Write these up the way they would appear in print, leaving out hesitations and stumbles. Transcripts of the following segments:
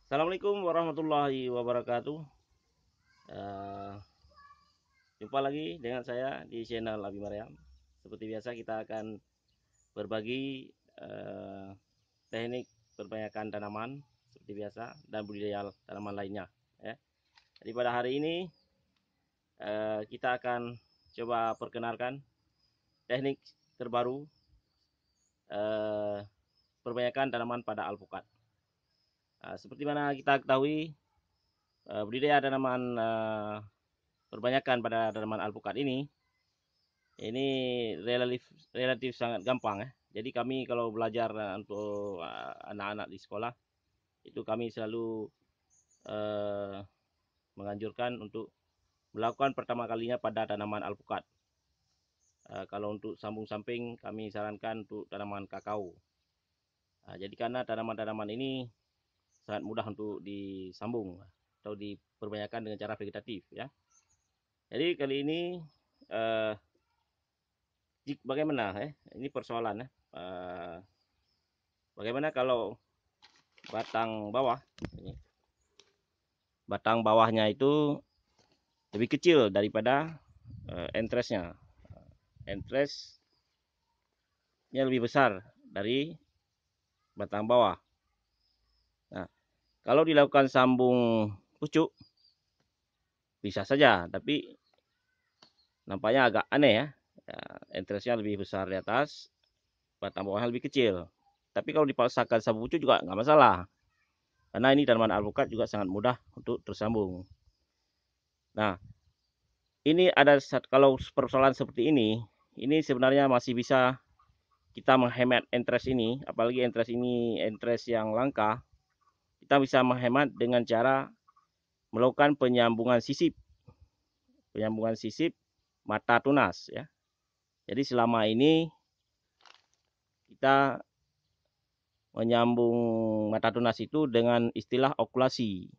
Assalamualaikum warahmatullahi wabarakatuh. Eh, Jumpa lagi dengan saya di channel Abi Maryam. Seperti biasa kita akan berbagi teknik perbanyakan tanaman seperti biasa dan budidaya tanaman lainnya. Ya. Jadi pada hari ini kita akan coba perkenalkan teknik terbaru perbanyakan tanaman pada alpukat. Seperti mana kita ketahui, budidaya tanaman perbanyakan pada tanaman alpukat ini relatif sangat gampang ya. Jadi kami kalau belajar untuk anak-anak di sekolah itu kami selalu menganjurkan untuk melakukan pertama kalinya pada tanaman alpukat. Kalau untuk sambung samping kami sarankan untuk tanaman kakao. Jadi karena tanaman-tanaman ini sangat mudah untuk disambung atau diperbanyakan dengan cara vegetatif ya. Jadi kali ini bagaimana ini persoalan ya. Bagaimana kalau batang bawahnya itu lebih kecil daripada entresnya. Entresnya lebih besar dari batang bawah. Nah, kalau dilakukan sambung pucuk bisa saja, tapi nampaknya agak aneh ya. Entresnya lebih besar di atas, batang bawahnya lebih kecil. Tapi kalau dipaksakan sambung pucuk juga nggak masalah, karena ini tanaman alpukat juga sangat mudah untuk tersambung. Nah, ini ada kalau persoalan seperti ini sebenarnya masih bisa kita menghemat entres ini, apalagi entres yang langka. Kita bisa menghemat dengan cara melakukan penyambungan sisip mata tunas ya. Jadi selama ini kita menyambung mata tunas itu dengan istilah okulasi.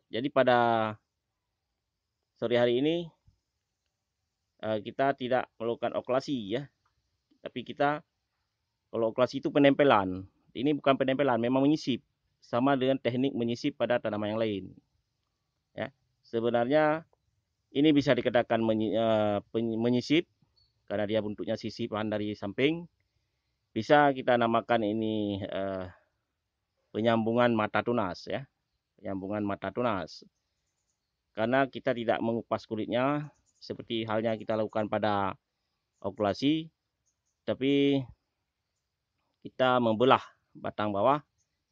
Jadi pada sore hari ini kita tidak melakukan okulasi ya, tapi kita kalau okulasi itu penempelan. Ini bukan penempelan, memang menyisip, sama dengan teknik menyisip pada tanaman yang lain. Ya, sebenarnya ini bisa dikatakan menyisip karena dia bentuknya sisipan dari samping. Bisa kita namakan ini penyambungan mata tunas ya, penyambungan mata tunas. Karena kita tidak mengupas kulitnya seperti halnya kita lakukan pada okulasi, tapi kita membelah batang bawah,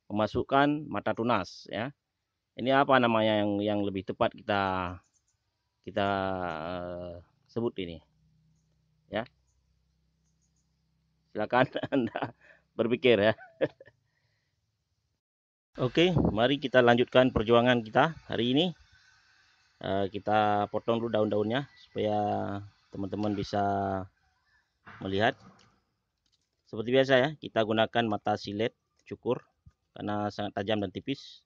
memasukkan mata tunas ya. Ini apa namanya yang lebih tepat kita sebut ini ya. Silakan Anda berpikir ya. Oke, mari kita lanjutkan perjuangan kita hari ini. Kita potong dulu daun-daunnya supaya teman-teman bisa melihat. Seperti biasa ya, kita gunakan mata silet cukur karena sangat tajam dan tipis,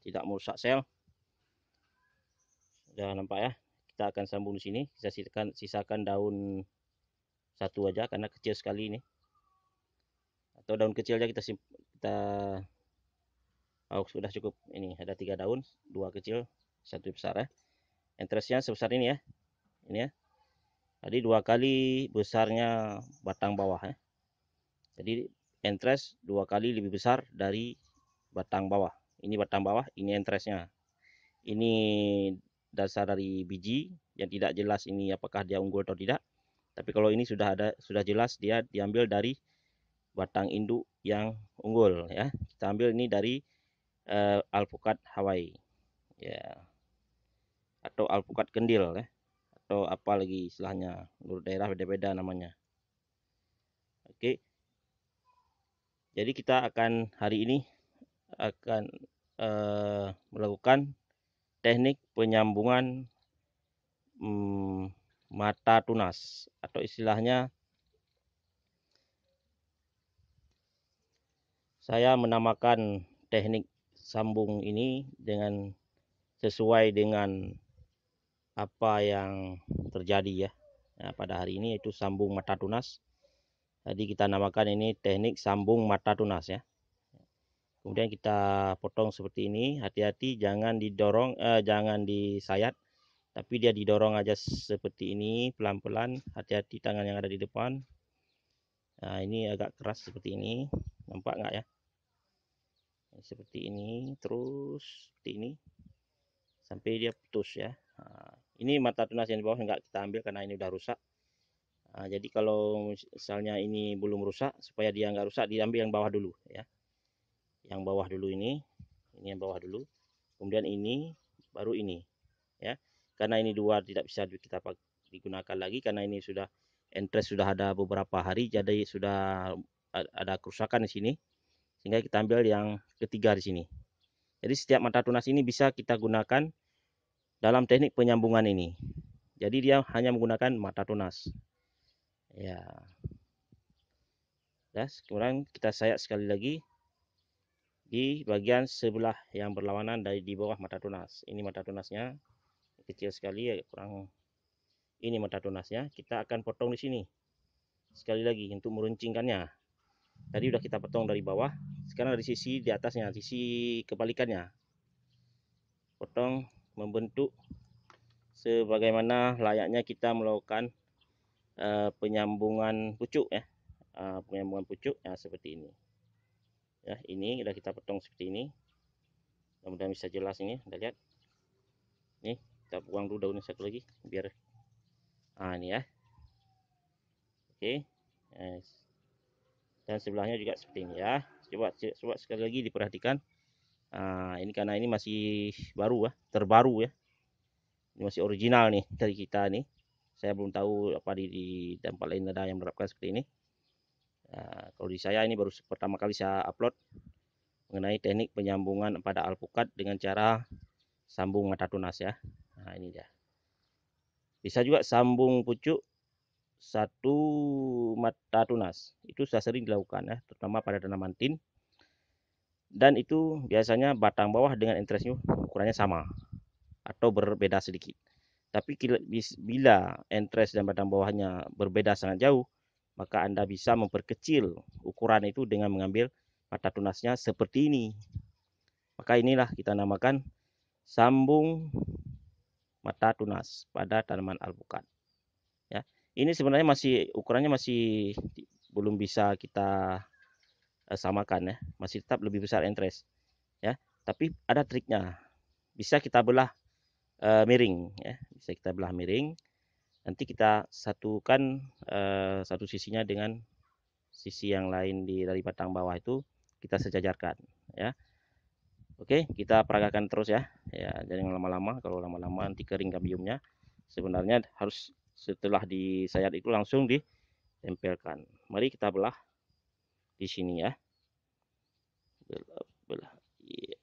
tidak merusak sel. Sudah nampak ya, kita akan sambung di sini. Kita sisakan daun satu aja karena kecil sekali ini, atau daun kecil aja kita sudah cukup. Ini ada 3 daun, 2 kecil, 1 besar ya. Entresnya sebesar ini ya, ini ya. Jadi 2 kali besarnya batang bawah ya. Jadi entres 2 kali lebih besar dari batang bawah. Ini batang bawah, ini entresnya. Ini dasar dari biji yang tidak jelas ini apakah dia unggul atau tidak. Tapi kalau ini sudah jelas dia diambil dari batang induk yang unggul ya. Kita ambil ini dari alpukat Hawaii ya, atau alpukat kendil ya, atau apa lagi istilahnya, menurut daerah beda-beda namanya. Oke, jadi kita akan hari ini akan melakukan teknik penyambungan mata tunas, atau istilahnya saya menamakan teknik sambung ini dengan sesuai dengan apa yang terjadi ya. Nah, pada hari ini itu sambung mata tunas. Jadi kita namakan ini teknik sambung mata tunas ya. Kemudian kita potong seperti ini. Hati-hati jangan didorong, jangan disayat, tapi dia didorong aja seperti ini pelan-pelan. Hati-hati tangan yang ada di depan. Nah, ini agak keras seperti ini. Nampak nggak ya? Seperti ini, terus seperti ini sampai dia putus ya. Nah, ini mata tunas yang di bawah nggak kita ambil karena ini udah rusak. Nah, jadi kalau misalnya ini belum rusak, supaya dia nggak rusak, diambil yang bawah dulu ya. Yang bawah dulu ini yang bawah dulu. Kemudian ini, baru ini ya. Karena ini dua tidak bisa kita digunakan lagi karena ini sudah entres sudah ada beberapa hari, jadi sudah ada kerusakan di sini. Sehingga kita ambil yang ketiga di sini. Jadi setiap mata tunas ini bisa kita gunakan dalam teknik penyambungan ini. Jadi dia hanya menggunakan mata tunas. Ya. Kemudian kita sayat sekali lagi di bagian sebelah yang berlawanan dari di bawah mata tunas. Ini mata tunasnya kecil sekali ya, kurang. Ini mata tunasnya, kita akan potong di sini. Sekali lagi untuk meruncingkannya. Tadi udah kita potong dari bawah, sekarang dari sisi di atasnya, sisi kebalikannya. Potong membentuk sebagaimana layaknya kita melakukan penyambungan pucuk ya. Penyambungan pucuk ya, seperti ini. Ya, ini udah kita potong seperti ini. Mudah-mudahan bisa jelas ini, kita lihat. Nih, kita buang dulu daunnya satu lagi biar ini ya. Oke. Dan sebelahnya juga seperti ini ya. Coba sekali lagi diperhatikan. Ini karena ini masih baru ya, terbaru ya. Ini masih original nih dari kita nih. Saya belum tahu apa di tempat lain ada yang menerapkan seperti ini. Kalau di saya ini baru pertama kali saya upload mengenai teknik penyambungan pada alpukat dengan cara sambung mata tunas ya. Nah, ini dia. Bisa juga sambung pucuk satu mata tunas. Itu sudah sering dilakukan ya, terutama pada tanaman tin. Dan itu biasanya batang bawah dengan entresnya ukurannya sama atau berbeda sedikit. Tapi bila entres dan batang bawahnya berbeda sangat jauh, maka Anda bisa memperkecil ukuran itu dengan mengambil mata tunasnya seperti ini. Maka inilah kita namakan sambung mata tunas pada tanaman alpukat. Ya, ini sebenarnya ukurannya masih belum bisa kita samakan ya, masih tetap lebih besar entres ya. Tapi ada triknya, bisa kita belah miring ya, bisa kita belah miring. Nanti kita satukan satu sisinya dengan sisi yang lain dari batang bawah itu kita sejajarkan ya. Oke, kita peragakan terus ya. Ya, jangan lama-lama. Kalau lama-lama nanti kering kambiumnya. Sebenarnya harus setelah disayat itu langsung ditempelkan. Mari kita belah di sini ya. Belah. Yeah.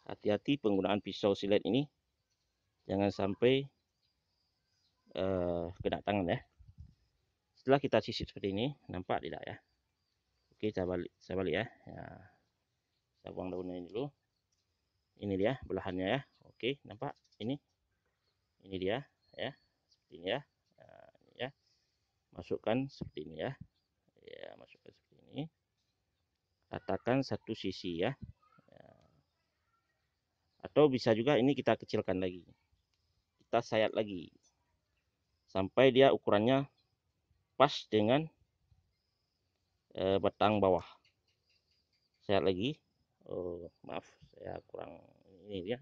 Hati-hati penggunaan pisau silet ini, jangan sampai kena tangan ya. Setelah kita sisir seperti ini, nampak tidak ya? Oke, saya balik ya. Saya buang daunnya ini dulu. Ini dia belahannya ya. Oke, nampak ini dia ya, seperti ini ya. Nah, ini ya, masukkan seperti ini ya. Ya, masukkan seperti ini. Ratakan satu sisi ya. Atau bisa juga ini kita kecilkan lagi. kita sayat lagi sampai dia ukurannya pas dengan batang bawah. Sayat lagi. Oh, maaf, saya kurang ini dia.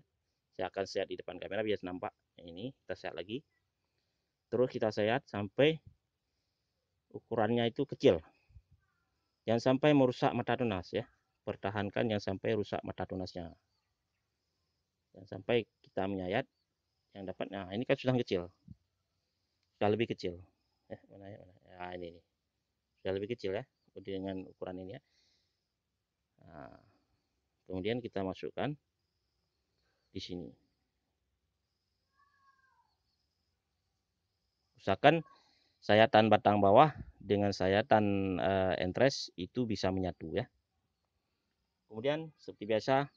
Saya akan sayat di depan kamera biar nampak. Ini kita sayat lagi. Terus kita sayat sampai ukurannya itu kecil. Jangan sampai merusak mata tunas ya. Pertahankan jangan sampai rusak mata tunasnya. Jangan sampai kita menyayat yang dapat. Nah, ini kan sudah kecil. Sudah lebih kecil. Mana ya? Nah, ini. Sudah lebih kecil ya dengan ukuran ini ya. Nah, kemudian kita masukkan di sini. Usahakan sayatan batang bawah dengan sayatan entres itu bisa menyatu ya. Kemudian seperti biasa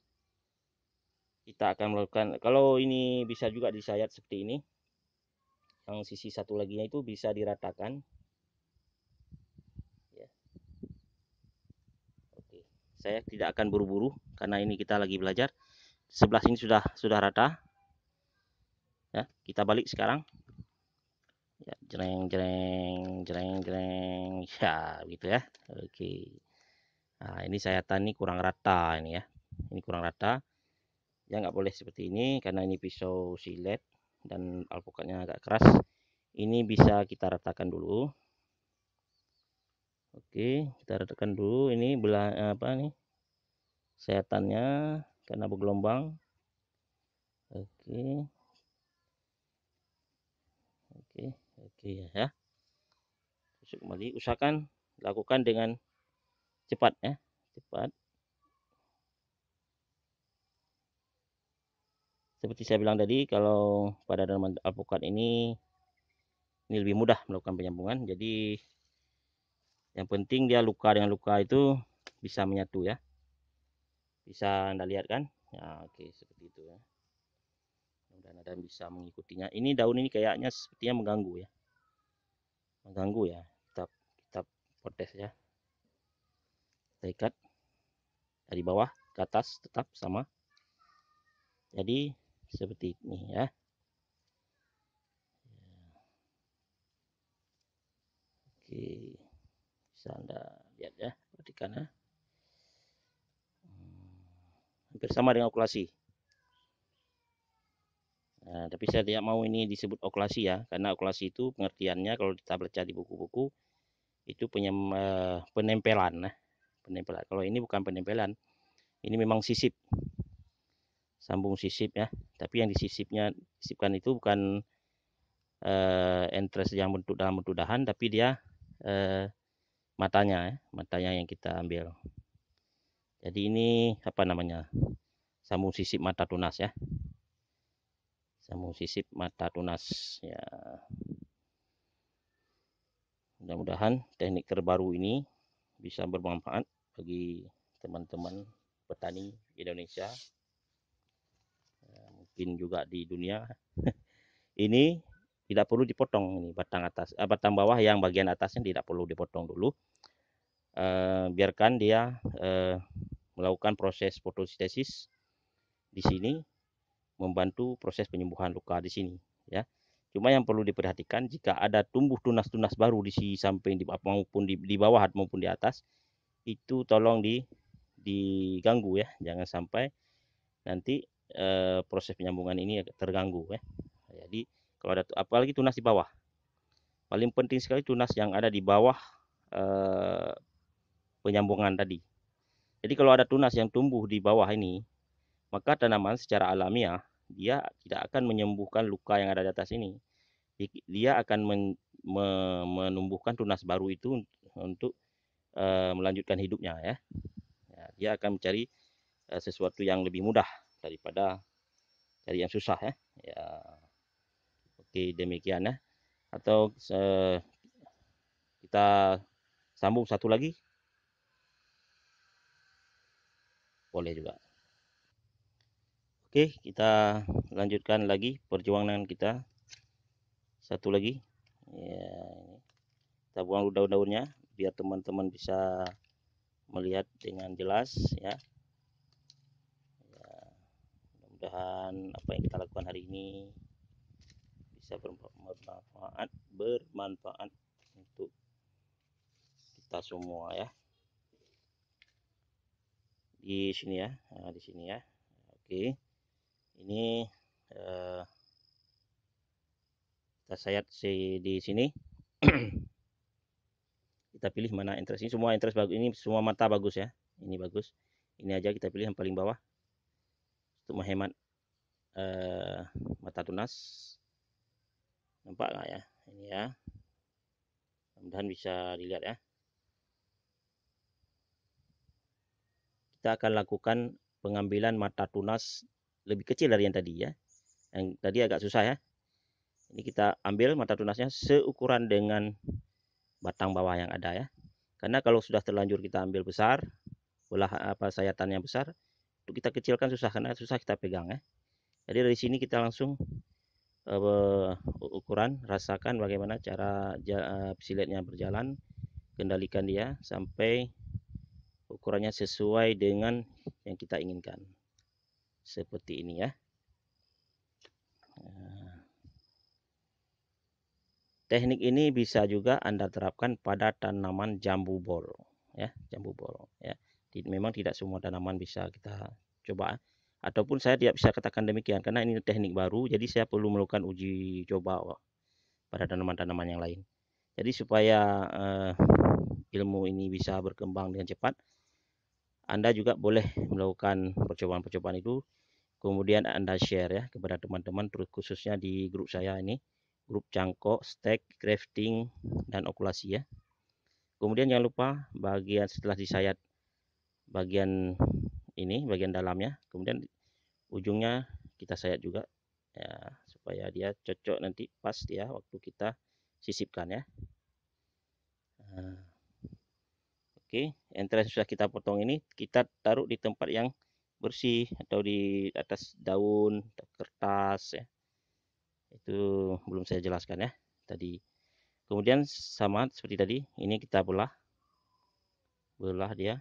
kita akan melakukan, kalau ini bisa juga disayat seperti ini, yang sisi satu laginya itu bisa diratakan ya. Oke, saya tidak akan buru-buru karena ini kita lagi belajar. Sebelah sini sudah rata ya. Kita balik sekarang ya, jreng jreng jreng jreng ya gitu ya. Oke, nah ini sayatan ini kurang rata ini ya, ini kurang rata ya, nggak boleh seperti ini karena ini pisau silet dan alpukatnya agak keras. Ini bisa kita ratakan dulu. Oke, kita ratakan dulu ini belah apa nih sayatannya karena bergelombang. Oke, oke ya. Masuk kembali, usahakan lakukan dengan cepat ya, cepat. Seperti saya bilang tadi, kalau pada tanaman alpukat ini lebih mudah melakukan penyambungan. Jadi yang penting dia luka dengan luka itu bisa menyatu ya. Bisa Anda lihat kan? Ya, oke, seperti itu ya. Dan Anda bisa mengikutinya. Ini daun ini kayaknya sepertinya mengganggu ya. Mengganggu ya. Kita protes ya. Kita ikat dari bawah ke atas tetap sama. Jadi seperti ini ya. Oke, bisa Anda lihat ya, perhatikan ya. Hampir sama dengan okulasi. Nah, tapi saya tidak mau ini disebut okulasi ya, karena okulasi itu pengertiannya kalau kita baca di buku-buku itu penempelan. Nah, penempelan. Kalau ini bukan penempelan, ini memang sisip, sambung sisip ya. Tapi yang disisipkan itu bukan entres yang dalam bentuk dahan, tapi dia matanya ya, matanya yang kita ambil. Jadi ini apa namanya? Sambung sisip mata tunas ya. Sambung sisip mata tunas ya. Mudah-mudahan teknik terbaru ini bisa bermanfaat bagi teman-teman petani Indonesia, mungkin juga di dunia. Ini tidak perlu dipotong, ini batang bawah yang bagian atasnya tidak perlu dipotong dulu. Biarkan dia melakukan proses fotosintesis di sini, membantu proses penyembuhan luka di sini ya. Cuma yang perlu diperhatikan, jika ada tumbuh tunas-tunas baru di sisi samping maupun di bawah maupun di atas, itu tolong diganggu ya, jangan sampai nanti proses penyambungan ini terganggu ya. Jadi kalau ada apalagi tunas di bawah, paling penting sekali tunas yang ada di bawah penyambungan tadi. Jadi kalau ada tunas yang tumbuh di bawah ini, maka tanaman secara alamiah dia tidak akan menyembuhkan luka yang ada di atas ini. Dia akan menumbuhkan tunas baru itu untuk melanjutkan hidupnya ya. Dia akan mencari sesuatu yang lebih mudah daripada cari yang susah ya. Ya, oke, demikian ya. Atau kita sambung satu lagi, boleh juga. Oke, kita lanjutkan lagi perjuangan kita. Satu lagi, ya, kita buang daun-daunnya biar teman-teman bisa melihat dengan jelas ya. Mudah-mudahan apa yang kita lakukan hari ini bisa bermanfaat untuk kita semua ya. Di sini ya, nah, di sini ya. Oke, ini kita sayat di sini. Kita pilih mana interest, ini semua interest bagus, ini semua mata bagus ya, ini bagus. Ini aja kita pilih yang paling bawah untuk menghemat mata tunas. Nampak nggak ya, ini ya, mudah-mudahan bisa dilihat ya. Kita akan lakukan pengambilan mata tunas lebih kecil dari yang tadi ya. Yang tadi agak susah ya. Ini kita ambil mata tunasnya seukuran dengan batang bawah yang ada ya. Karena kalau sudah terlanjur kita ambil besar, belah sayatan yang besar, untuk kita kecilkan susah karena susah kita pegang ya. Jadi dari sini kita langsung ukuran, rasakan bagaimana cara siletnya berjalan, kendalikan dia sampai ukurannya sesuai dengan yang kita inginkan. Seperti ini ya. Teknik ini bisa juga Anda terapkan pada tanaman jambu bol ya, jambu bol ya. Memang tidak semua tanaman bisa kita coba, ataupun saya tidak bisa katakan demikian karena ini teknik baru, jadi saya perlu melakukan uji coba pada tanaman-tanaman yang lain. Jadi supaya ilmu ini bisa berkembang dengan cepat, Anda juga boleh melakukan percobaan-percobaan itu, kemudian Anda share ya kepada teman-teman, terus khususnya di grup saya ini, grup cangkok, stek, grafting, dan okulasi ya. Kemudian jangan lupa bagian setelah disayat bagian ini, bagian dalamnya, kemudian ujungnya kita sayat juga ya, supaya dia cocok nanti pas ya waktu kita sisipkan ya. Nah, oke, entres sudah kita potong ini, kita taruh di tempat yang bersih atau di atas daun, kertas ya. Itu belum saya jelaskan ya tadi. Kemudian sama seperti tadi, ini kita belah dia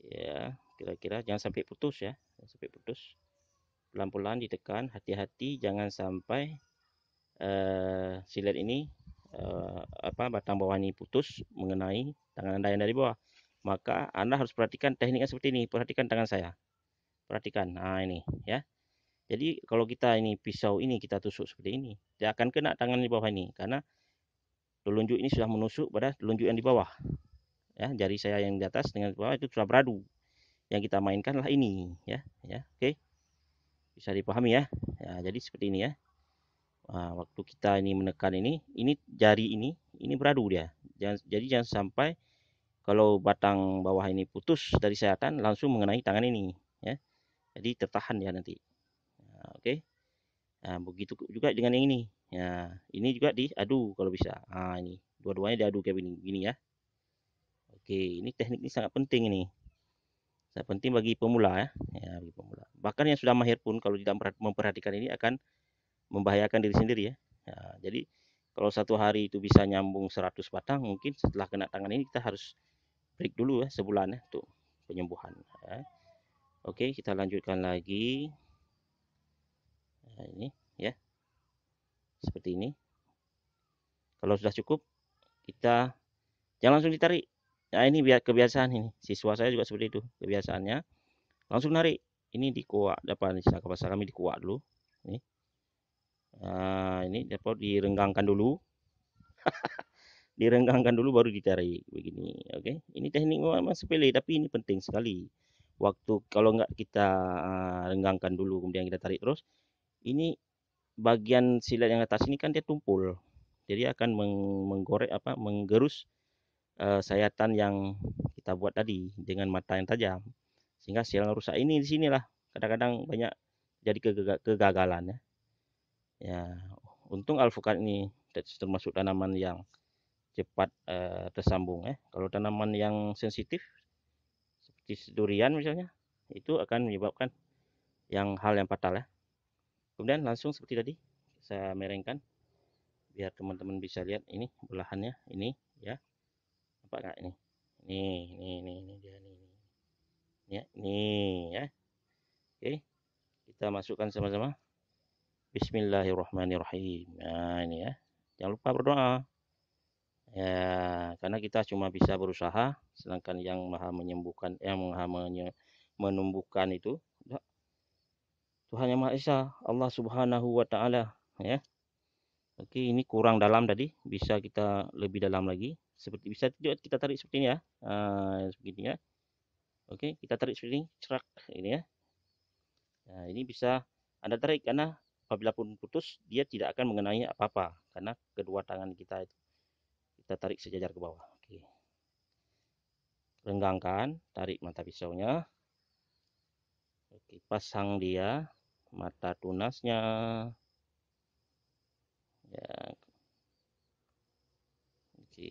ya, kira-kira jangan sampai putus ya, jangan sampai putus. Pelan-pelan ditekan, hati-hati jangan sampai silet ini batang bawah ini putus mengenai tangan Anda yang dari bawah. Maka Anda harus perhatikan tekniknya seperti ini. Perhatikan tangan saya. Perhatikan. Nah, ini ya. Jadi kalau kita ini pisau ini kita tusuk seperti ini, dia akan kena tangan di bawah ini karena telunjuk ini sudah menusuk pada telunjuk yang di bawah. Ya, jari saya yang di atas dengan di bawah itu sudah beradu. Yang kita mainkanlah ini ya, oke. Bisa dipahami ya. Ya, jadi seperti ini ya. Nah, waktu kita ini menekan ini jari ini beradu dia. Jadi jangan sampai kalau batang bawah ini putus dari sayatan langsung mengenai tangan ini ya. Jadi tertahan ya nanti. Nah, oke. Nah, begitu juga dengan yang ini. Ya, ini juga diadu kalau bisa. Nah, ini dua-duanya diadu kayak gini ya. Oke, ini teknik ini sangat penting ini. Sangat penting bagi pemula ya. Ya, bagi pemula. Bahkan yang sudah mahir pun kalau tidak memperhatikan ini akan membahayakan diri sendiri ya. Ya, jadi kalau satu hari itu bisa nyambung 100 batang, mungkin setelah kena tangan ini kita harus break dulu ya sebulan ya untuk penyembuhan ya. Oke, kita lanjutkan lagi. Nah, ini ya. Seperti ini. Kalau sudah cukup, kita jangan langsung ditarik. Nah, ini biar kebiasaan ini. Siswa saya juga seperti itu kebiasaannya. Langsung narik. Ini dikuak, dapat bahasa kami dikuak dulu. Ini. Nah, ini dapat direnggangkan dulu. Direnggangkan dulu baru ditarik begini. Oke, ini teknik memang sepele tapi ini penting sekali. Waktu kalau nggak kita renggangkan dulu kemudian kita tarik terus, ini bagian silet yang atas ini kan dia tumpul, jadi akan menggorek menggerus sayatan yang kita buat tadi dengan mata yang tajam, sehingga silang rusak ini di sinilah kadang-kadang banyak jadi kegagalan ya. Ya, untung alpukat ini termasuk tanaman yang cepat tersambung ya. Kalau tanaman yang sensitif seperti durian misalnya, itu akan menyebabkan hal yang fatal ya. Kemudian langsung seperti tadi saya merengkan biar teman-teman bisa lihat ini belahannya ini ya. Nampak nggak ini? Ini dia nih. Ya, nih ya. Oke. Kita masukkan sama-sama. Bismillahirrahmanirrahim. Nah, ini ya. Jangan lupa berdoa. Ya, karena kita cuma bisa berusaha, sedangkan yang maha menyembuhkan, yang maha menumbuhkan itu Tuhan Yang Maha Esa, Allah Subhanahu wa Ta'ala. Ya. Oke, ini kurang dalam tadi, bisa kita lebih dalam lagi. Seperti bisa kita tarik seperti ini ya. Begini ya. Oke, kita tarik seperti ini, cerak ini ya. Nah, ini bisa Anda tarik karena apabila pun putus, dia tidak akan mengenai apa-apa karena kedua tangan kita itu kita tarik sejajar ke bawah. Oke. Renggangkan, tarik mata pisaunya. Oke, pasang dia mata tunasnya. Ya, oke.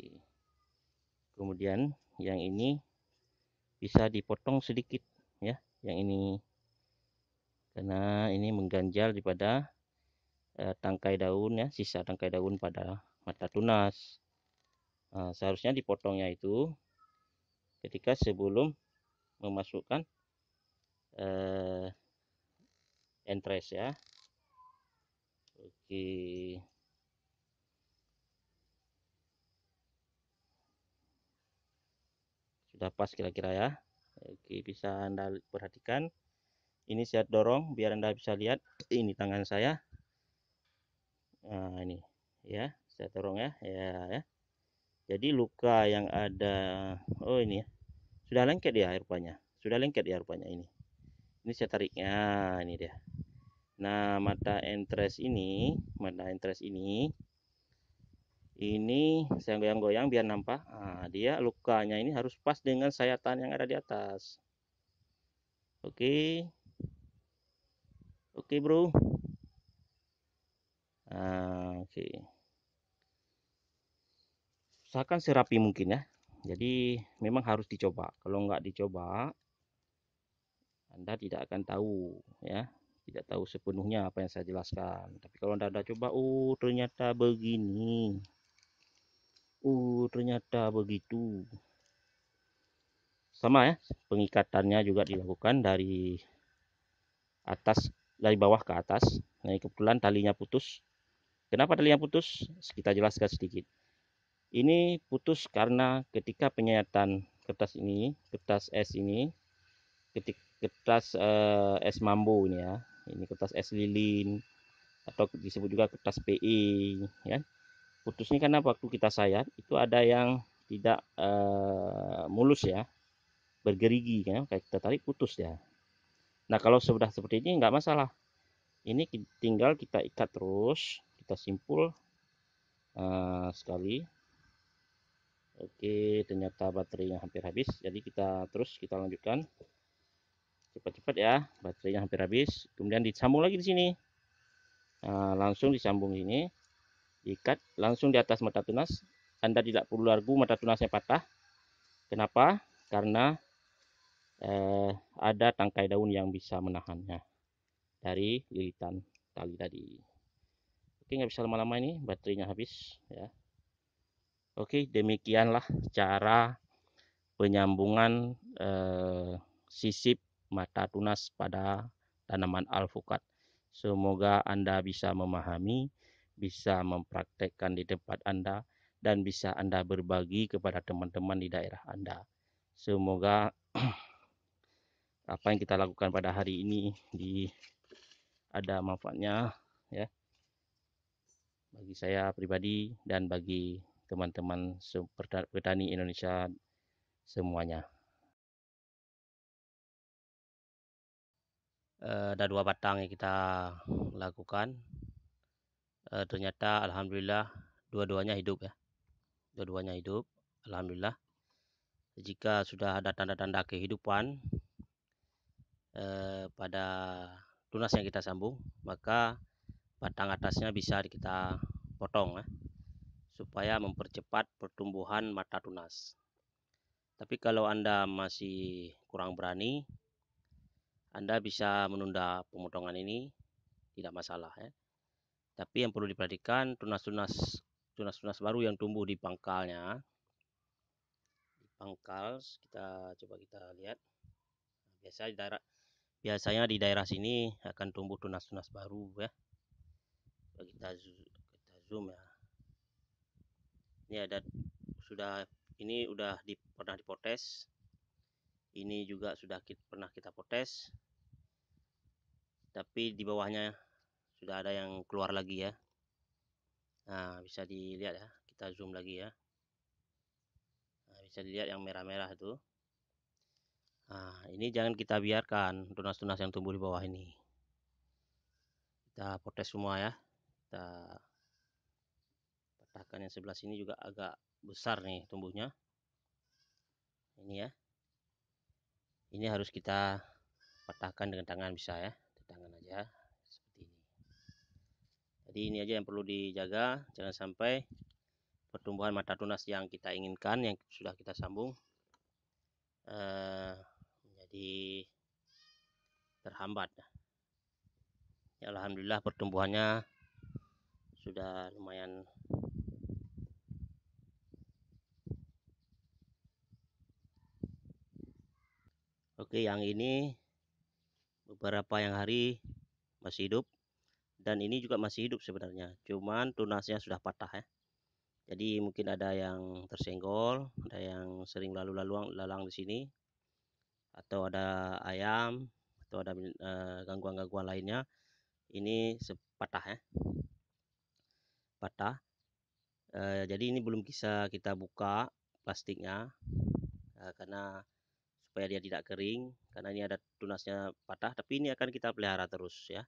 Kemudian yang ini bisa dipotong sedikit ya, yang ini karena ini mengganjal daripada tangkai daun ya, sisa tangkai daun pada mata tunas. Nah, seharusnya dipotongnya itu ketika sebelum memasukkan entres ya. Oke, sudah pas kira-kira ya. Oke, bisa Anda perhatikan. Ini saya dorong biar Anda bisa lihat. Ini tangan saya. Nah, ini ya, saya dorong ya. Ya. Jadi luka yang ada, oh ini ya, sudah lengket ya rupanya. Sudah lengket ya rupanya ini. Ini saya tariknya, ini dia. Nah, mata entres ini saya goyang-goyang biar nampak. Nah, dia lukanya ini harus pas dengan sayatan yang ada di atas. Oke. Oke, bro. Nah, oke. Usahakan serapi mungkin ya. Jadi memang harus dicoba. Kalau nggak dicoba, Anda tidak akan tahu ya. Tidak tahu sepenuhnya apa yang saya jelaskan. Tapi kalau Anda sudah coba, oh ternyata begini. Oh ternyata begitu. Sama ya, pengikatannya juga dilakukan dari atas, dari bawah ke atas. Nah, kebetulan talinya putus. Kenapa talinya putus? Kita jelaskan sedikit. Ini putus karena ketika penyayatan kertas es ini, kertas es mambo ini ya, ini kertas es lilin atau disebut juga kertas PE, ya. Putusnya karena waktu kita sayat itu ada yang tidak mulus ya, bergerigi kan, kayak kita tarik putus ya. Nah kalau sudah seperti ini nggak masalah, ini tinggal kita ikat terus, kita simpul sekali. Oke, ternyata baterainya hampir habis, jadi kita lanjutkan cepat-cepat ya, baterainya hampir habis. Kemudian disambung lagi di sini, langsung disambung ini, ikat langsung di atas mata tunas. Anda tidak perlu ragu mata tunasnya patah. Kenapa? Karena ada tangkai daun yang bisa menahannya dari lilitan tali tadi. Oke, nggak bisa lama-lama ini, baterainya habis ya. Oke, demikianlah cara penyambungan sisip mata tunas pada tanaman alpukat. Semoga Anda bisa memahami, bisa mempraktekkan di tempat Anda, dan bisa Anda berbagi kepada teman-teman di daerah Anda. Semoga apa yang kita lakukan pada hari ini ada manfaatnya ya, bagi saya pribadi dan bagi teman-teman petani Indonesia semuanya. Ada 2 batang yang kita lakukan. Ternyata alhamdulillah dua-duanya hidup ya. Dua-duanya hidup, alhamdulillah. Jika sudah ada tanda-tanda kehidupan pada tunas yang kita sambung, maka batang atasnya bisa kita potong ya, supaya mempercepat pertumbuhan mata tunas. Tapi kalau Anda masih kurang berani, Anda bisa menunda pemotongan ini, tidak masalah ya. Tapi yang perlu diperhatikan tunas-tunas baru yang tumbuh di pangkalnya. Di pangkal kita lihat. Biasanya di daerah sini akan tumbuh tunas-tunas baru ya. kita zoom ya. Ini ada sudah, ini udah pernah dipotes, ini juga sudah pernah kita potes, tapi di bawahnya sudah ada yang keluar lagi ya. Nah, bisa dilihat ya, kita zoom lagi ya. Nah, bisa dilihat yang merah-merah itu. Nah, ini jangan kita biarkan tunas-tunas yang tumbuh di bawah ini. Kita potes semua ya. Kita patahkan yang sebelah sini juga agak besar nih tumbuhnya. Ini ya. Ini harus kita patahkan dengan tangan, bisa ya, di tangan aja seperti ini. Jadi ini aja yang perlu dijaga, jangan sampai pertumbuhan mata tunas yang kita inginkan, yang sudah kita sambung, menjadi terhambat. Ya, alhamdulillah pertumbuhannya sudah lumayan. Oke, yang ini beberapa yang hari masih hidup, dan ini juga masih hidup sebenarnya, cuman tunasnya sudah patah ya. Jadi mungkin ada yang tersenggol, ada yang sering lalu lalang di sini, atau ada ayam, atau ada gangguan-gangguan lainnya. Ini patah ya, patah. Jadi ini belum bisa kita buka plastiknya, karena supaya dia tidak kering, karena ini ada tunasnya patah. Tapi ini akan kita pelihara terus ya.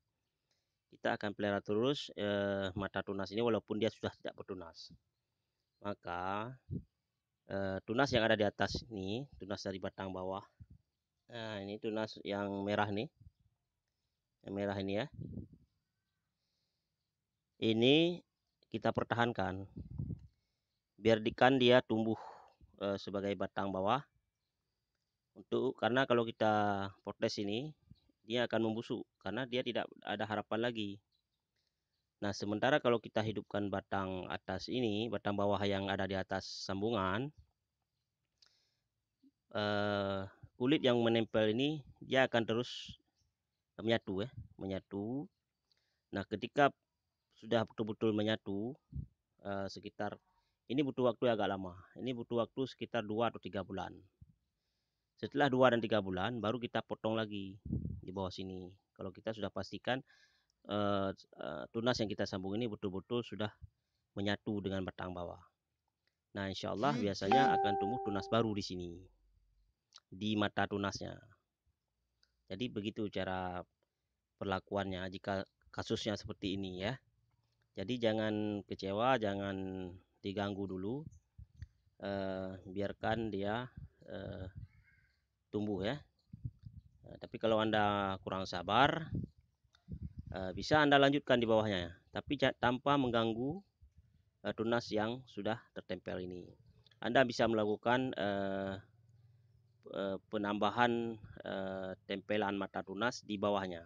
Kita akan pelihara terus mata tunas ini walaupun dia sudah tidak bertunas. Maka tunas yang ada di atas ini, tunas dari batang bawah. Nah, ini tunas yang merah nih. Yang merah ini ya. Ini kita pertahankan. Biarkan dia tumbuh sebagai batang bawah. Karena kalau kita potes ini, dia akan membusuk karena dia tidak ada harapan lagi. Nah, sementara kalau kita hidupkan batang atas ini, batang bawah yang ada di atas sambungan, kulit yang menempel ini dia akan terus menyatu ya, menyatu. Nah, ketika sudah betul-betul menyatu, sekitar ini butuh waktu agak lama. Ini butuh waktu sekitar 2 atau 3 bulan. Setelah 2 dan 3 bulan baru kita potong lagi di bawah sini. Kalau kita sudah pastikan tunas yang kita sambung ini betul-betul sudah menyatu dengan batang bawah. Nah, insya Allah biasanya akan tumbuh tunas baru di sini, di mata tunasnya. Jadi begitu cara perlakuannya jika kasusnya seperti ini ya. Jadi jangan kecewa, jangan diganggu dulu, biarkan dia tumbuh ya. Tapi kalau Anda kurang sabar, bisa Anda lanjutkan di bawahnya, tapi tanpa mengganggu tunas yang sudah tertempel ini. Anda bisa melakukan penambahan tempelan mata tunas di bawahnya.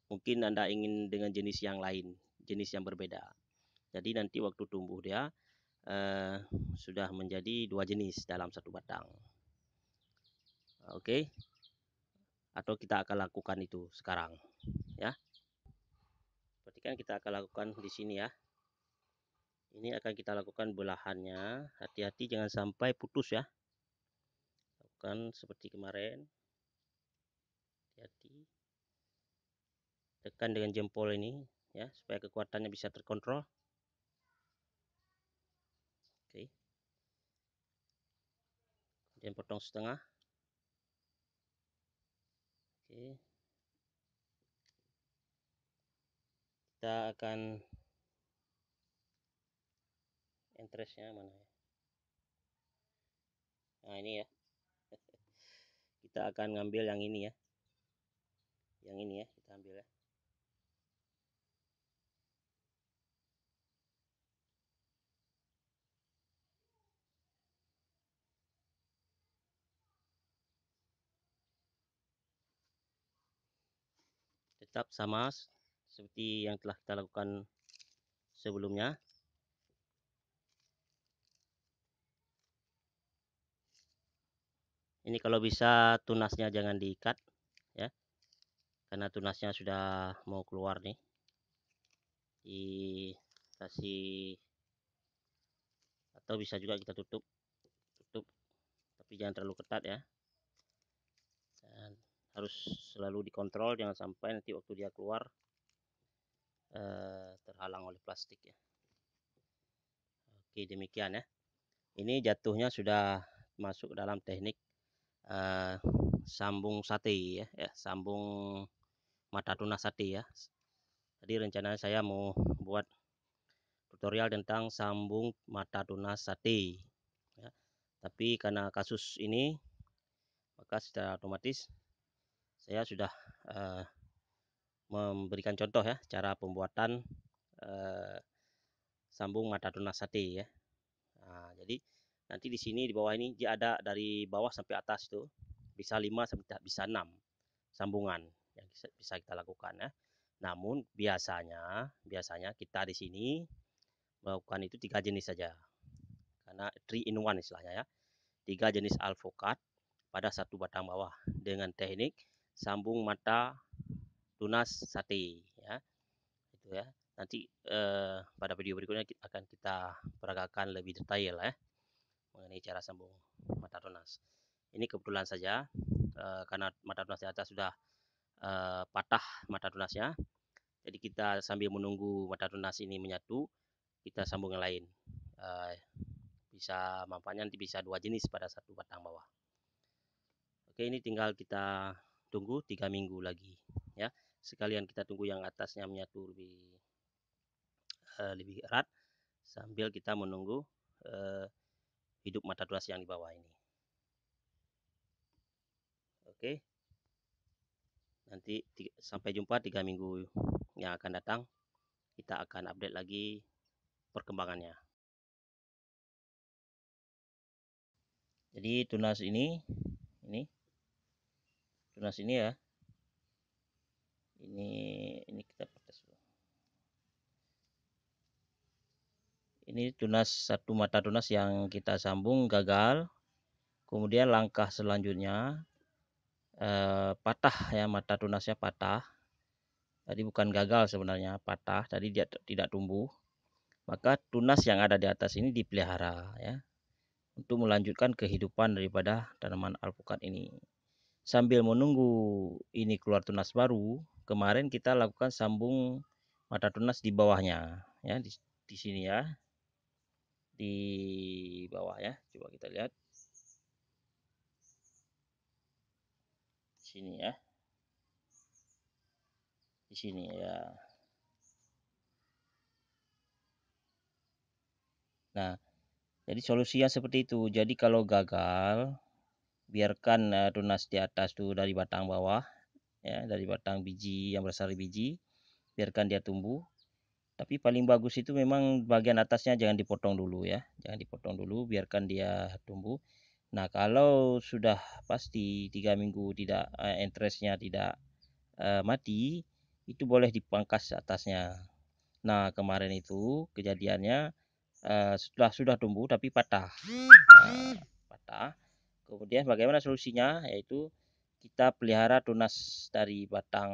Mungkin Anda ingin dengan jenis yang lain, jenis yang berbeda. Jadi nanti waktu tumbuh dia sudah menjadi 2 jenis dalam satu batang. Oke. Atau kita akan lakukan itu sekarang ya. Perhatikan, kita akan lakukan di sini ya. Ini akan kita lakukan belahannya. Hati-hati jangan sampai putus ya. Lakukan seperti kemarin. Hati-hati. Tekan dengan jempol ini ya, supaya kekuatannya bisa terkontrol. Oke. Kemudian potong setengah. Oke. Kita akan entresnya mana ya? Nah, ini ya. Kita akan ngambil yang ini ya. Yang ini ya, kita ambil ya. Tetap sama seperti yang telah kita lakukan sebelumnya. Ini kalau bisa tunasnya jangan diikat ya, karena tunasnya sudah mau keluar nih. dikasih, atau bisa juga kita tutup, tapi jangan terlalu ketat ya. Dan harus selalu dikontrol, jangan sampai nanti waktu dia keluar terhalang oleh plastik ya. Oke, demikian ya. Ini jatuhnya sudah masuk dalam teknik sambung sate ya, sambung mata tunas sate ya. Tadi rencananya saya mau buat tutorial tentang sambung mata tunas sate ya. Tapi karena kasus ini, maka secara otomatis saya sudah memberikan contoh ya cara pembuatan sambung mata tunas sate ya. Nah, jadi nanti di sini di bawah ini dia ada dari bawah sampai atas itu bisa 5 sampai bisa 6 sambungan yang bisa kita lakukan ya. Namun biasanya kita di sini melakukan itu 3 jenis saja. Karena 3 in 1 istilahnya ya. 3 jenis alpukat pada satu batang bawah dengan teknik sambung mata tunas sate ya. Itu ya. Nanti pada video berikutnya akan kita peragakan lebih detail ya mengenai cara sambung mata tunas. Ini kebetulan saja karena mata tunas di atas sudah patah mata tunasnya. Jadi kita sambil menunggu mata tunas ini menyatu, kita sambung yang lain. Bisa manfaatnya nanti bisa 2 jenis pada satu batang bawah. Oke, ini tinggal kita tunggu 3 minggu lagi ya. Sekalian kita tunggu yang atasnya menyatu lebih erat sambil kita menunggu hidup mata tunas yang di bawah ini. Oke. Nanti sampai jumpa 3 minggu yang akan datang. Kita akan update lagi perkembangannya. Jadi tunas ini tunas ini ya. Ini kita protes dulu. Ini tunas satu mata tunas yang kita sambung gagal. Kemudian langkah selanjutnya patah ya, mata tunasnya patah. Tadi bukan gagal sebenarnya, patah. Tadi dia tidak tumbuh. Maka tunas yang ada di atas ini dipelihara ya untuk melanjutkan kehidupan daripada tanaman alpukat ini. Sambil menunggu ini keluar tunas baru, kemarin kita lakukan sambung mata tunas di bawahnya ya, di sini ya. Di bawah ya. Coba kita lihat. Di sini ya. Di sini ya. Nah, jadi solusinya seperti itu. Jadi kalau gagal, biarkan tunas di atas tuh dari batang bawah ya, dari batang biji yang berasal dari biji, biarkan dia tumbuh. Tapi paling bagus itu memang bagian atasnya jangan dipotong dulu ya, jangan dipotong dulu, biarkan dia tumbuh. Nah, kalau sudah pasti 3 minggu tidak entrestnya tidak mati, itu boleh dipangkas atasnya. Nah, kemarin itu kejadiannya sudah tumbuh tapi patah. Patah. Kemudian bagaimana solusinya? Yaitu kita pelihara tunas dari batang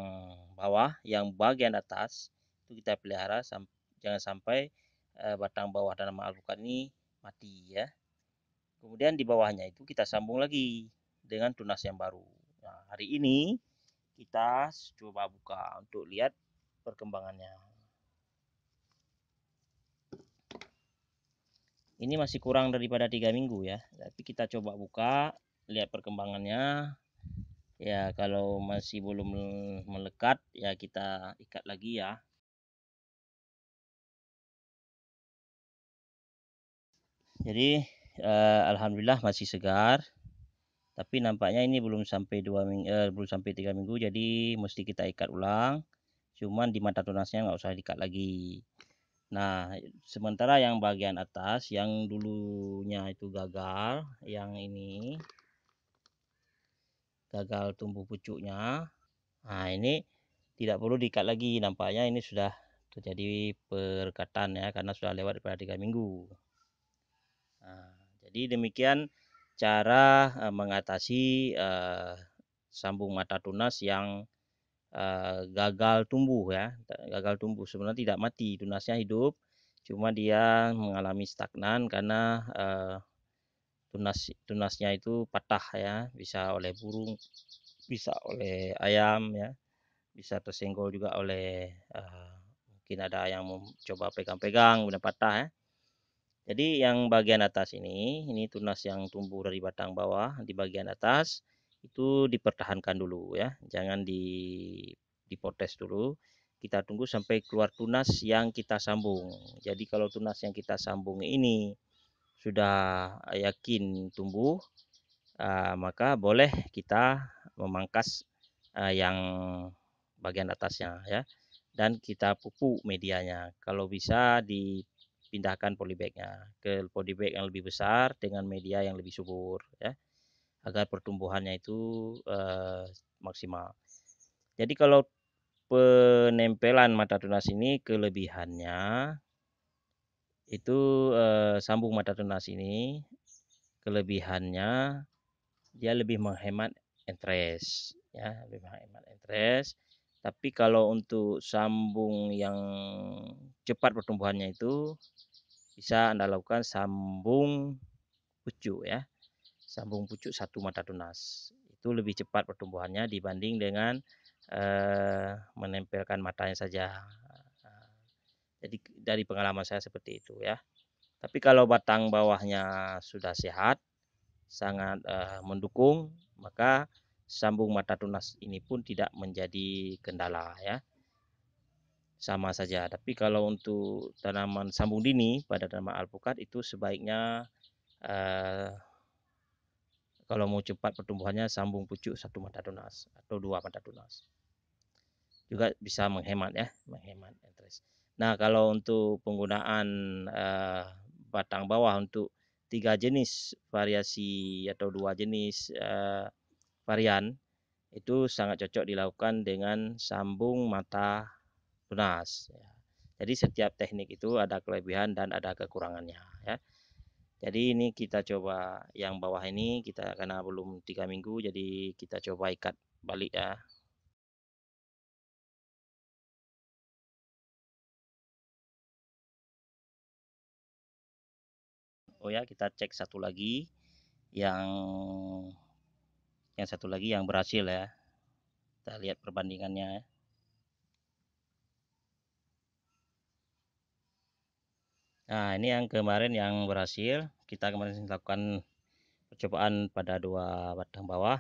bawah yang bagian atas itu kita pelihara jangan sampai batang bawah tanaman alpukat ini mati ya. Kemudian di bawahnya itu kita sambung lagi dengan tunas yang baru. Nah, hari ini kita coba buka untuk lihat perkembangannya. Ini masih kurang daripada 3 minggu ya, tapi kita coba buka lihat perkembangannya. Ya, kalau masih belum melekat ya kita ikat lagi ya. Jadi alhamdulillah masih segar, tapi nampaknya ini belum sampai 3 minggu, jadi mesti kita ikat ulang. Cuman di mata tunasnya nggak usah diikat lagi. Nah, sementara yang bagian atas yang dulunya itu gagal, yang ini gagal tumbuh pucuknya. Nah, ini tidak perlu diikat lagi, nampaknya ini sudah terjadi perekatan ya, karena sudah lewat daripada 3 minggu. Nah, jadi demikian cara mengatasi sambung mata tunas yang gagal tumbuh ya, gagal tumbuh. Sebenarnya tidak mati, tunasnya hidup, cuma dia mengalami stagnan karena tunasnya itu patah ya, bisa oleh burung, bisa oleh ayam ya, bisa tersenggol juga oleh mungkin ada yang mencoba pegang-pegang udah patah ya. Jadi yang bagian atas ini tunas yang tumbuh dari batang bawah di bagian atas itu dipertahankan dulu ya, jangan dipotes dulu. Kita tunggu sampai keluar tunas yang kita sambung. Jadi kalau tunas yang kita sambung ini sudah yakin tumbuh, maka boleh kita memangkas yang bagian atasnya ya, dan kita pupuk medianya. Kalau bisa dipindahkan polybagnya ke polybag yang lebih besar dengan media yang lebih subur ya, agar pertumbuhannya itu maksimal. Jadi kalau penempelan mata tunas ini kelebihannya itu sambung mata tunas ini kelebihannya dia lebih menghemat interest ya, lebih menghemat interest. Tapi kalau untuk sambung yang cepat pertumbuhannya itu bisa Anda lakukan sambung pucuk ya. Sambung pucuk satu mata tunas. Itu lebih cepat pertumbuhannya dibanding dengan menempelkan matanya saja. Jadi dari pengalaman saya seperti itu ya. Tapi kalau batang bawahnya sudah sehat, sangat mendukung, maka sambung mata tunas ini pun tidak menjadi kendala ya, sama saja. Tapi kalau untuk tanaman sambung dini pada tanaman alpukat itu sebaiknya kalau mau cepat pertumbuhannya sambung pucuk satu mata tunas atau dua mata tunas, juga bisa menghemat ya, menghemat interest. Nah kalau untuk penggunaan batang bawah untuk 3 jenis variasi atau 2 jenis varian itu sangat cocok dilakukan dengan sambung mata tunas ya. Jadi setiap teknik itu ada kelebihan dan ada kekurangannya ya. Jadi ini kita coba yang bawah ini, kita karena belum 3 minggu jadi kita coba ikat balik ya. Oh ya, kita cek satu lagi yang satu lagi yang berhasil ya. Kita lihat perbandingannya ya. Nah, ini yang kemarin yang berhasil. Kita kemarin lakukan percobaan pada 2 batang bawah.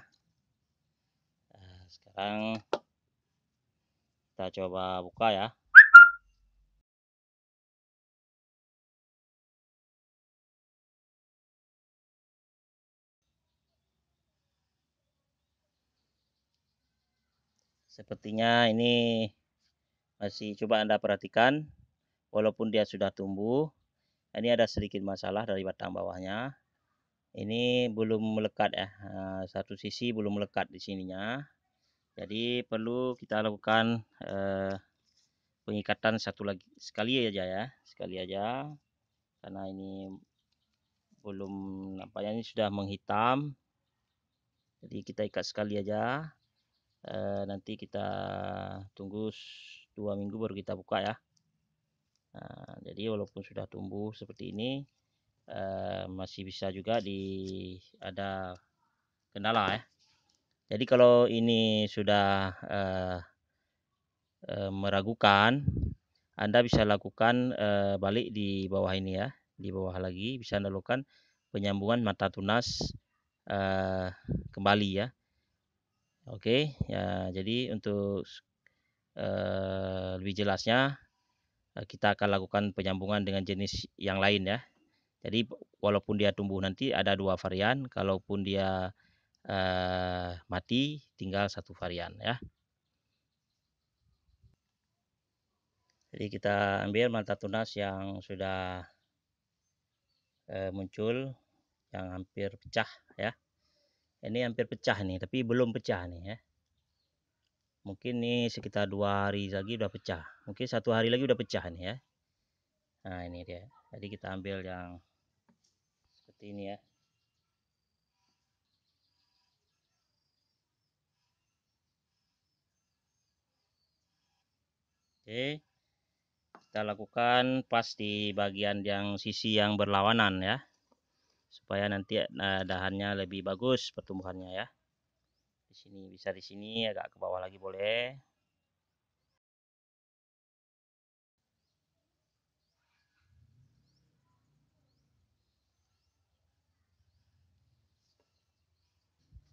Nah, sekarang kita coba buka ya. Sepertinya ini masih coba Anda perhatikan, walaupun dia sudah tumbuh, ini ada sedikit masalah dari batang bawahnya. Ini belum melekat ya, satu sisi belum melekat di sininya. Jadi perlu kita lakukan pengikatan sekali aja ya, sekali aja, karena ini belum nampaknya ini sudah menghitam. Jadi kita ikat sekali aja. Nanti kita tunggu 2 minggu baru kita buka ya. Nah, jadi walaupun sudah tumbuh seperti ini masih bisa juga ada kendala ya. Jadi kalau ini sudah meragukan, Anda bisa lakukan balik di bawah ini ya, di bawah lagi bisa Anda lakukan penyambungan mata tunas kembali ya. Oke ya, jadi untuk lebih jelasnya kita akan lakukan penyambungan dengan jenis yang lain ya. Jadi walaupun dia tumbuh nanti ada 2 varian, kalaupun dia mati tinggal 1 varian ya. Jadi kita ambil mata tunas yang sudah muncul, yang hampir pecah ya. Ini hampir pecah nih, tapi belum pecah nih ya. Mungkin nih sekitar 2 hari lagi udah pecah. Mungkin 1 hari lagi udah pecah nih ya. Nah ini dia. Jadi kita ambil yang seperti ini ya. Oke, kita lakukan pas di bagian yang sisi yang berlawanan ya, supaya nanti dahannya lebih bagus pertumbuhannya ya. Di sini bisa, di sini agak ke bawah lagi boleh.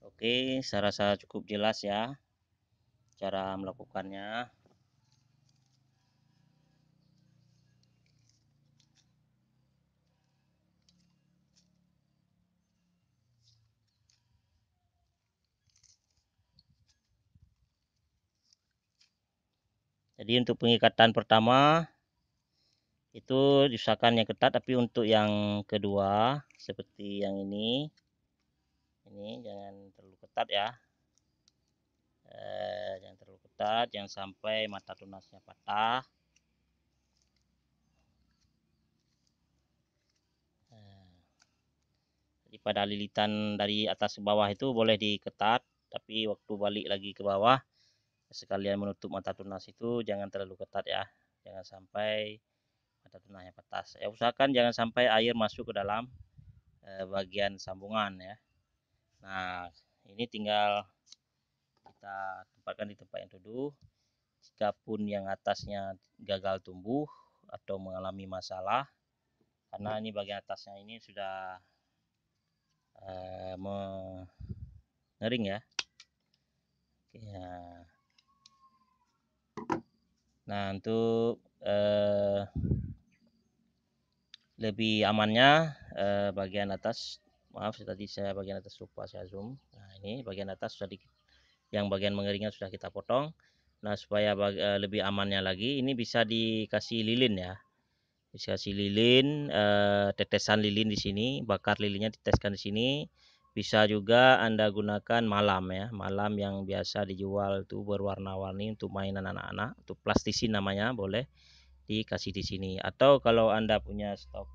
Oke, saya rasa cukup jelas ya cara melakukannya. Jadi untuk pengikatan pertama itu diusahakan yang ketat, tapi untuk yang kedua seperti yang ini jangan terlalu ketat ya. Jangan terlalu ketat, jangan sampai mata tunasnya patah. Jadi pada lilitan dari atas ke bawah itu boleh diketat, tapi waktu balik lagi ke bawah sekalian menutup mata tunas itu jangan terlalu ketat ya, jangan sampai mata tunasnya patah. Ya, usahakan jangan sampai air masuk ke dalam bagian sambungan ya. Nah, ini tinggal kita tempatkan di tempat yang teduh. Jikapun yang atasnya gagal tumbuh atau mengalami masalah, karena ini bagian atasnya ini sudah mengering ya. Oke, ya. Nah, untuk lebih amannya bagian atas, maaf tadi saya bagian atas lupa saya zoom. Nah, ini bagian atas sudah yang bagian mengeringnya sudah kita potong. Nah, supaya lebih amannya lagi, ini bisa dikasih lilin ya. Bisa kasih lilin, tetesan lilin di sini, bakar lilinnya diteskan di sini. Bisa juga Anda gunakan malam ya, malam yang biasa dijual tuh berwarna-warni untuk mainan anak-anak, untuk plastisin namanya, boleh dikasih di sini. Atau kalau Anda punya stok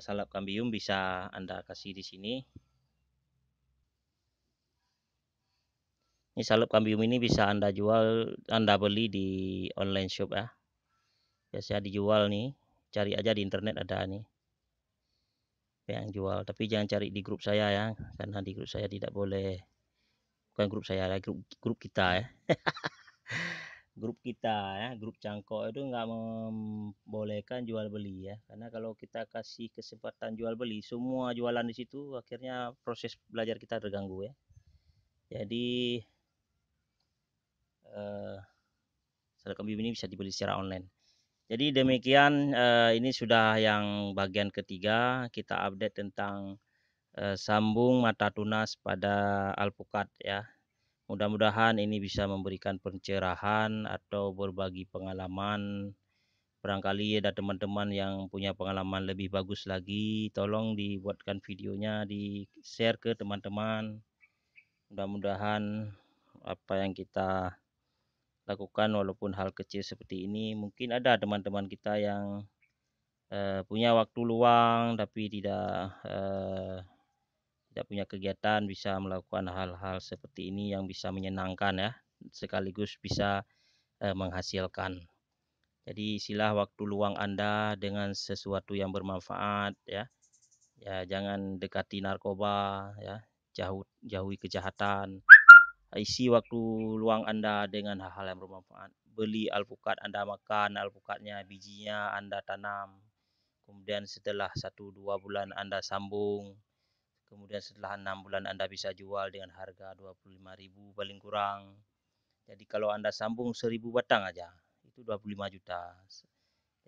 salep kambium bisa Anda kasih di sini. Ini salep kambium ini bisa Anda jual, Anda beli di online shop ya. Biasa dijual nih, cari aja di internet ada nih yang jual, tapi jangan cari di grup saya ya, karena di grup saya tidak boleh, bukan grup saya, grup kita ya. Grup kita ya, grup Cangkok itu nggak membolehkan jual beli ya, karena kalau kita kasih kesempatan jual beli, semua jualan di situ, akhirnya proses belajar kita terganggu ya. Jadi salep kambium ini bisa dibeli secara online. Jadi demikian, ini sudah yang bagian ketiga, kita update tentang sambung mata tunas pada alpukat ya. Mudah-mudahan ini bisa memberikan pencerahan atau berbagi pengalaman. Barangkali ada teman-teman yang punya pengalaman lebih bagus lagi, tolong dibuatkan videonya, di-share ke teman-teman. Mudah-mudahan apa yang kita lakukan walaupun hal kecil seperti ini, mungkin ada teman-teman kita yang punya waktu luang tapi tidak punya kegiatan, bisa melakukan hal-hal seperti ini yang bisa menyenangkan ya, sekaligus bisa menghasilkan. Jadi isilah waktu luang Anda dengan sesuatu yang bermanfaat ya. Ya, jangan dekati narkoba ya, jauhi kejahatan. Isi waktu luang Anda dengan hal-hal yang bermanfaat. Beli alpukat, Anda makan alpukatnya, bijinya Anda tanam. Kemudian setelah 1-2 bulan Anda sambung. Kemudian setelah 6 bulan Anda bisa jual dengan harga 25.000 paling kurang. Jadi kalau Anda sambung 1.000 batang aja, itu 25 juta.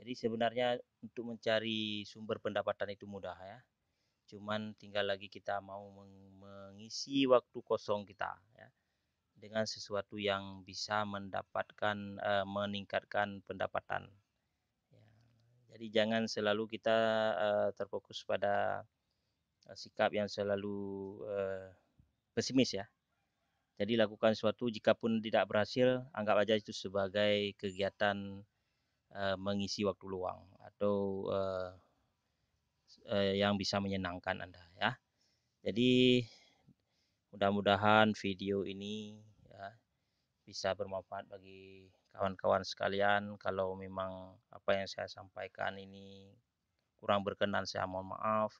Jadi sebenarnya untuk mencari sumber pendapatan itu mudah ya. Cuman tinggal lagi kita mau mengisi waktu kosong kita ya, dengan sesuatu yang bisa mendapatkan meningkatkan pendapatan. Ya. Jadi jangan selalu kita terfokus pada sikap yang selalu pesimis ya. Jadi lakukan sesuatu, jikapun tidak berhasil, anggap aja itu sebagai kegiatan mengisi waktu luang atau yang bisa menyenangkan Anda ya. Jadi mudah-mudahan video ini ya bisa bermanfaat bagi kawan-kawan sekalian, kalau memang apa yang saya sampaikan ini kurang berkenan, saya mohon maaf.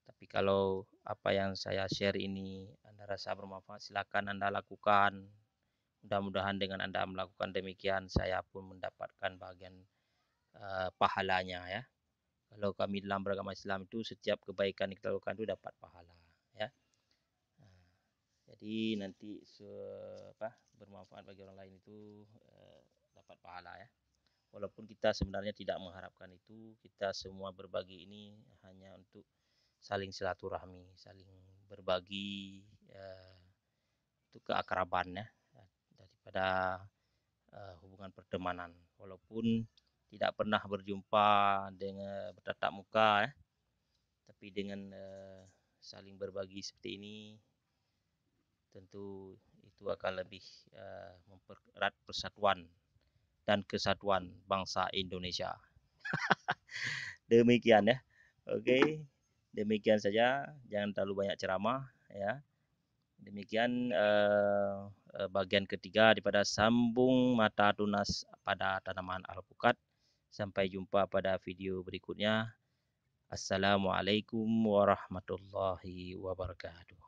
Tapi kalau apa yang saya share ini Anda rasa bermanfaat, silakan Anda lakukan. Mudah-mudahan dengan Anda melakukan demikian, saya pun mendapatkan bagian pahalanya ya. Kalau kami dalam beragama Islam itu setiap kebaikan yang kita lakukan itu dapat pahala ya. Jadi nanti bermanfaat bagi orang lain itu dapat pahala ya. Walaupun kita sebenarnya tidak mengharapkan itu, kita semua berbagi ini hanya untuk saling silaturahmi, saling berbagi untuk keakraban ya, daripada hubungan pertemanan. Walaupun tidak pernah berjumpa dengan bertatap muka ya, tapi dengan saling berbagi seperti ini, tentu itu akan lebih mempererat persatuan dan kesatuan bangsa Indonesia. Demikian ya. Oke, demikian saja. Jangan terlalu banyak ceramah ya. Demikian bagian ketiga daripada sambung mata tunas pada tanaman alpukat. Sampai jumpa pada video berikutnya. Assalamualaikum warahmatullahi wabarakatuh.